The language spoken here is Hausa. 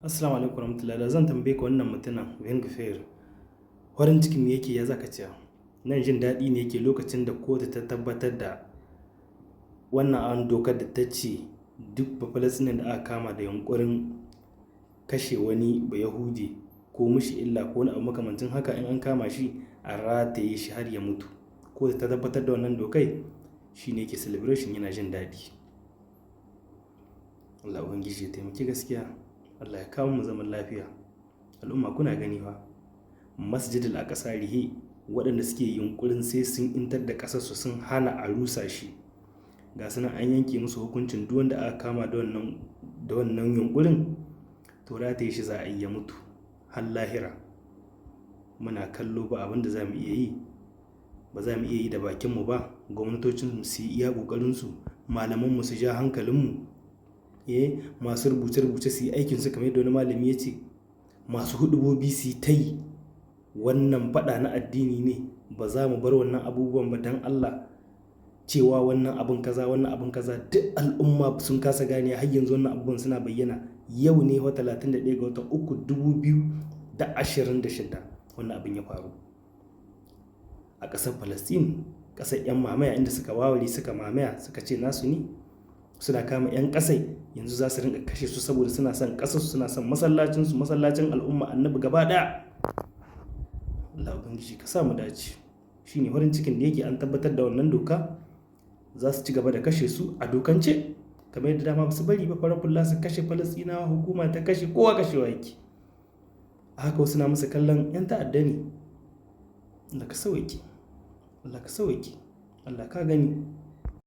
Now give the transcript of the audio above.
Assalamu alaikum warahmatullahi da zan tambaye ka wannan mutumin Wenger farin cikin me yake ya zaka ce nan jin daɗi ne yake lokacin da kotu ta tabbatar da wannan an dokar da ta ce duk Bafalastinin da aka kama da yunkurin kashe wani Bayahudi ko mishi illa ko wani abu makamancin haka in an kama shi a rataye shi har ya mutu. Kotu ta tabbatar da wannan dokai shine yake celebration yana jin daɗi. Allah ubangiji ya taimaki gaskiya. Allah ya kawo mu zaman lafiya. Al'umma kuna gani fa Masjidil Aqsa rihe waɗanda suke yunkurin sai sun intar da ƙasarsu sun hana a rusa shi. Ga su nan an yanke musu hukuncin duk wanda aka kama da wannan yunkurin to rataye shi za a yi ya mutu har lahira. Muna kallo ba abin da za mu iya yi, ba za mu iya yi da bakinmu ba. Gwamnatocin su yi iya ƙoƙarinsu, malamanmu su ja hankalinmu, masu rubuce-rubuce su yi aikinsu kamar yadda wani malami ya ce, masu huɗubobi su yi ta yi. Wannan faɗa na addini ne, ba za mu bar wannan abubuwan ba don Allah, cewa wannan abin kaza wannan abin kaza duk al'umma sun kasa gane har yanzu wannan abubuwan suna bayyana. Yau ne wa 31 ga watan 3 2026 wannan abin ya faru a ƙasar Falastin, ƙasar 'yan mamaya inda suka wawari suka mamaya suka ce nasu ne. Suna kama 'yan ƙasai yanzu za su rinka kashe su saboda suna son ƙasarsu, suna son masallacinsu, masallacin al'umma annabi gaba ɗaya. Allah ubangiji ka sa mu dace. Shine farin cikin da yake an tabbatar da wannan doka za su ci gaba da kashe su a dokance kamar yadda dama ba su bari ba farar fulla su kashe Falastinawa, hukuma ta kashe kowa kashewa yake. A haka wasu na musu kallon 'yan ta'adda ne. Allah ka sauke, Allah ka sauke, Allah ka gani.